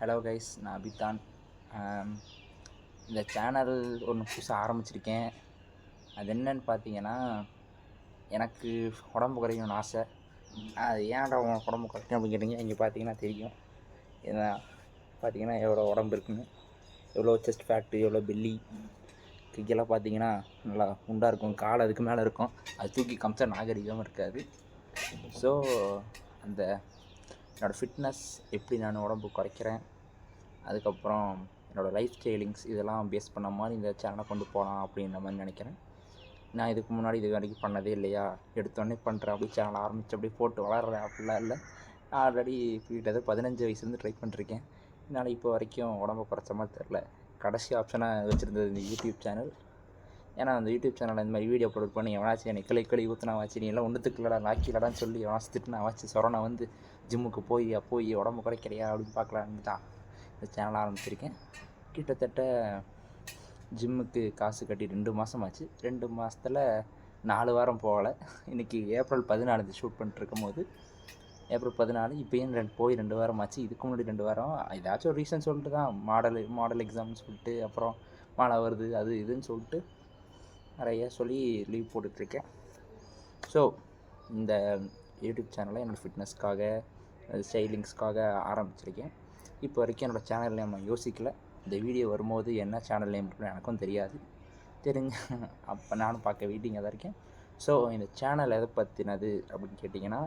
Hello guys, நான் அபிதான். இந்த channel ஒன்று புதுசாக ஆரம்பிச்சிருக்கேன். அது என்னன்னு பார்த்தீங்கன்னா, எனக்கு உடம்பு குறையணும்னு ஆசை. அது ஏன்டா உடம்பு குறைக்கணும் அப்படின்னு கேட்டிங்க, இங்கே பார்த்தீங்கன்னா தெரியும். ஏன்னா பார்த்தீங்கன்னா எவ்வளோ உடம்பு இருக்குன்னு, எவ்வளோ செஸ்ட் ஃபேக்ட்டு, எவ்வளோ பெல்லி கையெல்லாம் பார்த்தீங்கன்னா நல்லா குண்டாக இருக்கும். கால் அதுக்கு மேலே இருக்கும். அது தூக்கி காமிச்சா நாகரிகமாக இருக்காது. ஸோ அந்த என்னோடய ஃபிட்னஸ் எப்படி நான் உடம்பு குறைக்கிறேன், அதுக்கப்புறம் என்னோடய லைஃப் ஸ்டைலிங்ஸ் இதெல்லாம் பேஸ் பண்ண மாதிரி இந்த சேனலை கொண்டு போகலாம் அப்படின்ற மாதிரி நினைக்கிறேன். நான் இதுக்கு முன்னாடி இது வரைக்கும் பண்ணதே இல்லையா, எடுத்தோடனே பண்ணுறேன் அப்படி சேனல் ஆரம்பித்து அப்படியே போட்டு வளர்கிறேன் அப்படிலாம் இல்லை. நான் ஆல்ரெடி கிட்டத்தட்ட 15 வயசுலேருந்து ட்ரை பண்ணிருக்கேன். என்னால் இப்போ வரைக்கும் உடம்பு குறைச்ச மாதிரி தெரில. கடைசி ஆப்ஷனாக வச்சுருந்தது இந்த யூடியூப் சேனல். ஏன்னா அந்த யூடியூப் சேனலில் இந்த மாதிரி வீடியோ அப்லோட் பண்ணி எவனாச்சும் என்னை கிளி ஊற்றினா வாச்சு, நீ எல்லாம் ஒன்றுத்துக்குள்ளடா லாக்கிலடான்னு சொல்லி எவனாச்சும் திட்டுனா வாச்சு சொரணை வந்து ஜிம்முக்கு போய் உடம்பு குறைக்கிறியா அப்படின்னு பார்க்கலான்னு தான் இந்த சேனல் ஆரம்பிச்சிருக்கேன். கிட்டத்தட்ட ஜிம்முக்கு காசு கட்டி 2 மாதம் ஆச்சு. 2 மாதத்தில் 4 வாரம் போகலை. இன்றைக்கி ஏப்ரல் 14 ஷூட் பண்ணிட்டுருக்கும் போது ஏப்ரல் 14 இப்போயும் 2 வாரம் ஆச்சு. இதுக்கு முன்னாடி 2 வாரம் ஏதாச்சும் ஒரு ரீசன் சொல்லிட்டு தான், மாடல் எக்ஸாம்னு சொல்லிட்டு, அப்புறம் மழை வருது அது இதுன்னு சொல்லிட்டு நிறைய சொல்லி லீவ் போட்டுட்ருக்கேன். ஸோ இந்த யூடியூப் சேனலை என்னோடய ஃபிட்னஸ்க்காக, ஸ்டைலிங்ஸ்க்காக ஆரம்பிச்சிருக்கேன். இப்போ வரைக்கும் என்னோடய சேனல் நேம் நான் யோசிக்கலை. இந்த வீடியோ வரும்போது என்ன சேனல் நேம் இருக்குன்னு எனக்கும் தெரியாது. அப்போ நானும் பார்க்க வெயிட்டிங்காக தான் இருக்கேன். ஸோ இந்த சேனல் எதை பற்றினது அப்படின்னு கேட்டிங்கன்னா,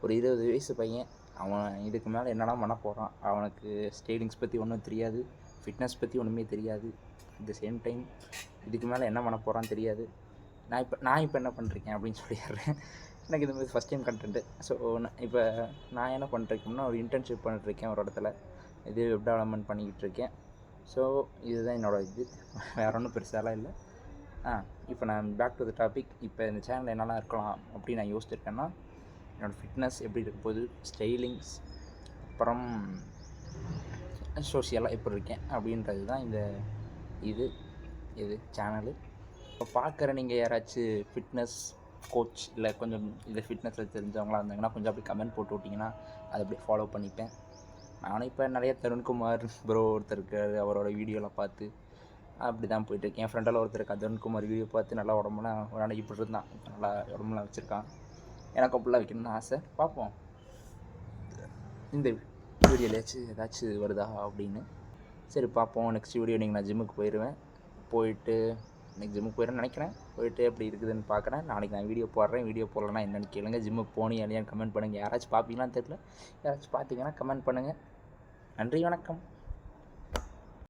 ஒரு 20 வயசு பையன், அவன் இதுக்கு மேலே என்னெல்லாம் பண்ண போகிறான், அவனுக்கு ஸ்டைலிங்ஸ் பற்றி ஒன்றும் தெரியாது, ஃபிட்னஸ் பற்றி ஒன்றுமே தெரியாது. அட் த சேம் டைம் இதுக்கு மேலே என்ன பண்ண போகிறான்னு தெரியாது. நான் இப்போ என்ன பண்ணிருக்கேன் அப்படின்னு சொல்லிடுறேன். எனக்கு இது மாதிரி ஃபஸ்ட் டைம் கண்டென்ட்டு. ஸோ நான் என்ன பண்ணிருக்கேன்னா, ஒரு இன்டர்ன்ஷிப் பண்ணிட்டுருக்கேன் ஒரு இடத்துல. இது வெப் டெவலப்மெண்ட் பண்ணிக்கிட்டு இருக்கேன். ஸோ இதுதான் என்னோடய இது, வேறு ஒன்றும் பெருசாலாம் இல்லை. இப்போ நான் பேக் டு த டாபிக். இப்போ இந்த சேனலில் என்னெல்லாம் இருக்கலாம் அப்படின்னு நான் யோசிச்சிருக்கேன்னா, என்னோடய ஃபிட்னஸ் எப்படி இருக்க போகுது, ஸ்டைலிங்ஸ், அப்புறம் சோஷியலாக எப்படி இருக்கேன் அப்படின்றது தான் இந்த இது சேனலு. இப்போ பார்க்குற நீங்கள் யாராச்சும் ஃபிட்னஸ் கோச் இல்லை கொஞ்சம் இந்த ஃபிட்னஸில் தெரிஞ்சவங்களாக இருந்தாங்கன்னா கொஞ்சம் அப்படி கமெண்ட் போட்டு விட்டிங்கன்னா அதை அப்படியே ஃபாலோ பண்ணிப்பேன். நானும் இப்போ நிறைய தருண்குமார் ப்ரோ ஒருத்தர் இருக்கார், அவரோட வீடியோலாம் பார்த்து அப்படி தான் போயிட்டுருக்கேன். என் ஃப்ரெண்டெல்லாம் ஒருத்தர் இருக்கா, தருண்குமார் வீடியோ பார்த்து நல்லா உடம்புலாம் ஒரு நாளைக்கு இப்படி இருந்தான், இப்போ நல்லா உடம்புலாம் வச்சுருக்கான். எனக்கு அப்படிலாம் வைக்கணும்னு ஆசை. பார்ப்போம் இந்த வீடியோலேயாச்சும் ஏதாச்சும் வருதா அப்படின்னு. சரி பார்ப்போம். நெக்ஸ்ட் வீடியோ நான் ஜிம்முக்கு போயிடுவேன். இன்றைக்கி ஜிம்முக்கு போயிடுறேன்னு நினைக்கிறேன். போயிட்டு எப்படி இருக்குதுன்னு பார்க்குறேன். நாளைக்கு நான் வீடியோ போடுறேன். வீடியோ போடலன்னா என்னென்னு கேளுங்க. ஜிம்முக்கு போனீங்க இல்லையான்னு கமெண்ட் பண்ணுங்கள். யாராச்சும் பார்ப்பீங்களான்னு தெரியல. யாராச்சும் பார்த்தீங்கன்னா கமெண்ட் பண்ணுங்கள். நன்றி, வணக்கம்.